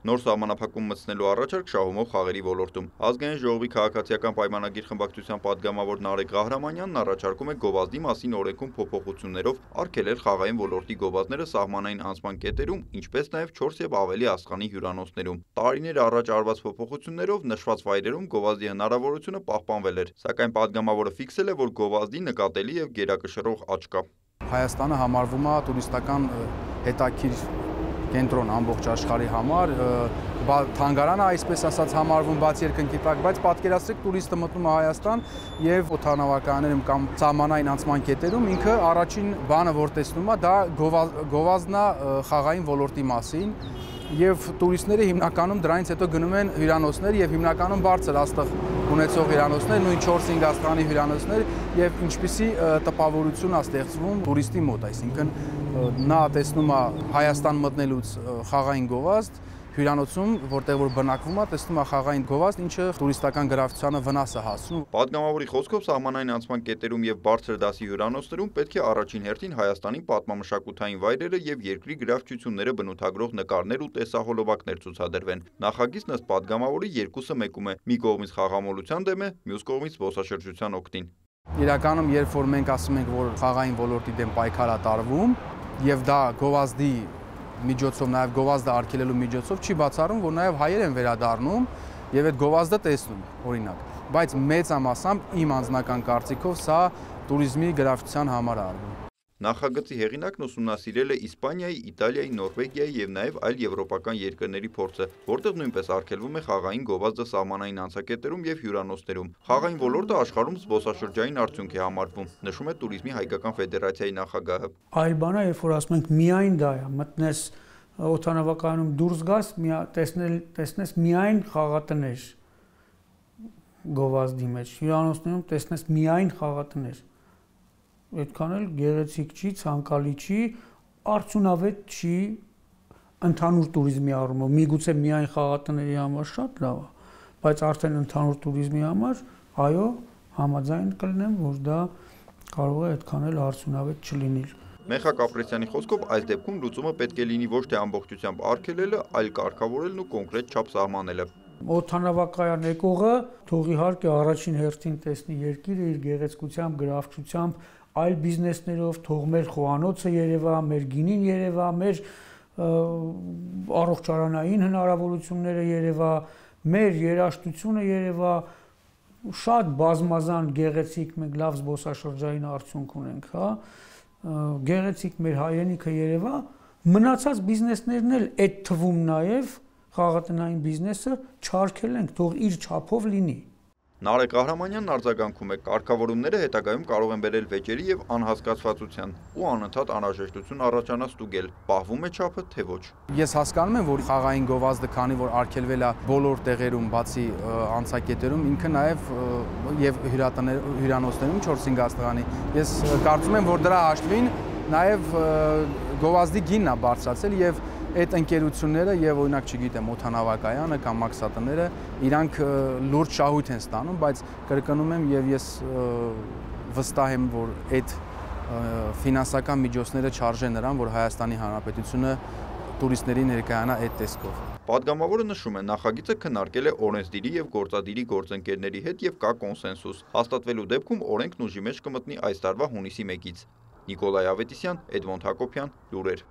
Նոր սահմանափակում մտցնելու առաջարկ շահումով խաղերի ոլորտում։ Ազգային ժողովի քաղաքացիական պայմանագիր խմբակցության պատգամավոր Նարեկ Ղահրամանյանն առաջարկում է գովազդի մասին օրենքում փոփոխություններով արգելել խաղային ոլորտի գովազդները սահմանային անցման կետերում, ինչպես նաև 4 և ավելի աստղանի հյուրանոցներում։ Տարիներ առաջ արված փոփոխություններով նշված վայրերում գովազդի հնարավորությունը պահպանվել էր, սակայն պատգամավորը ֆիքսել է, որ գովազդի նկատելի և գերակշռող աճ կա։ Հայաստանը համարվում է տուրիստական հետաքրքիր կենտրոն ամբողջ աշխարհի համար, թանգարանը այսպես ասած համարվում բաց երկնքի տակ, բայց պատկերացրեք տուրիստը մտնում է Հայաստան եւ օդանավակայաններում կամ սահմանային անցման կետերում ինքը առաջին բանը որ տեսնում է դա գովազդն է խաղային ոլորտի մասին եւ տուրիստները հիմնականում դրանից հետո գնում են հյուրանոցներ եւ հիմնականում բարձր աստղ ունեցող հյուրանոցներ, նույն 4-5 աստղանի հյուրանոցներ եւ ինչպիսի տպավորություն է ստեղծվում տուրիստի մոտ, այսինքն նա տեսնում է Հայաստան մտնելուց խաղային գովազդ, հյուրանոցում, որտեղ որ բնակվում է, տեսնում է խաղային գովազդ, ինչը տուրիստական գրավչությանը վնաս է հասցնում։ Պատգամավորի խոսքով սահմանային անցման կետերում եւ բարձր դասի հյուրանոցներում պետք է առաջին հերթին Հայաստանի պատմամշակութային վայրերը եւ երկրի գրավչությունները բնութագրող նկարներ ու տեսահոլովակներ ցուցադրվեն։ Նախագիծն ըստ պատգամավորի երկուսը մեկում է՝ մի կողմից խաղամոլության դեմ է, մյուս կողմից զբոսաշրջության օգտին։ Իրականում, երբ որ մենք ասում ենք, որ խաղային ոլորտի դեմ պայքար է տարվում, եւ դա գովազդի միջոցով, նաև գովազդը արգելելու միջոցով չի բացառում, որ նաև հայեր են վերադառնում եւ այդ գովազդը տեսնում, օրինակ, բայց մեծամասամբ իմ անձնական կարծիքով սա տուրիզմի գրավչության համար է արվում։ Նախագծի հեղինակն ուսումնասիրել է Իսպանիայի, Իտալիայի, Նորվեգիայի եւ նաև այլ եվրոպական երկրների փորձը, որտեղ նույնպես արգելվում է խաղային գովազդը սահմանային անցակետերում եւ հյուրանոցներում։ Խաղային ոլորտը աշխարհում զբոսաշրջային արդյունք է համարվում, նշում է Տուրիզմի հայկական ֆեդերացիայի նախագահը։ Այլ բան է, երբ որ ասում ենք միայն դա է, մտնես օդանավակայանում դուրս գաս, տեսնես միայն խաղատներ գովազդի մեջ, հյուրանոցներում տեսնես միայն խաղատներ։ Այդքան էլ գեղեցիկ չի, ցանկալի չի, արդյունավետ չի ընդհանուր տուրիզմի առումով։ Միգուցե միայն խաղատների համար շատ լավ է, բայց արդեն ընդհանուր տուրիզմի համար, այո, համաձայն կլինեմ, որ դա կարող է այդքան էլ արդյունավետ չլինել։ Մեխակ Ապրեսյանի խոսքով այս դեպքում լուծումը պետք է լինի ոչ թե ամբողջությամբ արգելելը, այլ կարգավորելն ու կոնկրետ չափ սահմանելը։ Օդանավակայան եկողը թող իհարկե առաջին հերթին տեսնի երկիրը իր գեղեցկությամբ, գրավչությամբ, այլ բիզնեսներով, թող մեր խոհանոցը երևա, մեր գինին երևա, մեր առողջարանային հնարավորությունները երևա, մեր երաժշտությունը երևա, շատ բազմազան գեղեցիկ մենք լավ զբոսաշրջային արդյունք ունենք, հա, գեղեցիկ մեր հայրենիքը երևա, մնացած բիզնեսներն էլ այդ թվում նաև խաղատնային բիզնեսը չարգելենք, թող իր չափով լինի։ Նարեկ Ղահրամանյանն արձագանքում է, կարգավորումները հետագայում կարող են բերել վեճերի եւ անհասկացվածության ու անընդհատ անհրաժեշտություն առաջանա ստուգել, պահվում է չափը թե ոչ։ Ես հասկանում եմ, որ խաղային գովազդը, քանի որ արգելվել է բոլոր տեղերում, բացի անցակետերում, ինքը նաեւ եւ հյուրանոցներում 4-5 աստղանի։ Ես կարծում եմ, որ դրա հաշվին նաեւ գովազդի գինն է բարձրացել եւ այդ ընկերությունները եւ օրինակ չգիտեմ օդանավակայանը կամ մաքսատները իրանք լուրջ շահույթ են ստանում, բայց կրկնում եմ եւ ես վստահ եմ, որ այդ ֆինանսական միջոցները չարժեն նրան, որ Հայաստանի Հանրապետությունը տուրիստների ներկայանա այդ տեսքով։ Պատգամավորը նշում է, նախագիծը քննարկել է օրենսդիրի եւ գործադիրի գործընկերների հետ եւ կա կոնսենսուս։ Հաստատվելու դեպքում օրենքն ուժի մեջ կմտնի այս տարվա հունիսի 1-ից։ Նիկոլայ Ավետիսյան, Էդմոնդ Հակոբյան, լուրեր։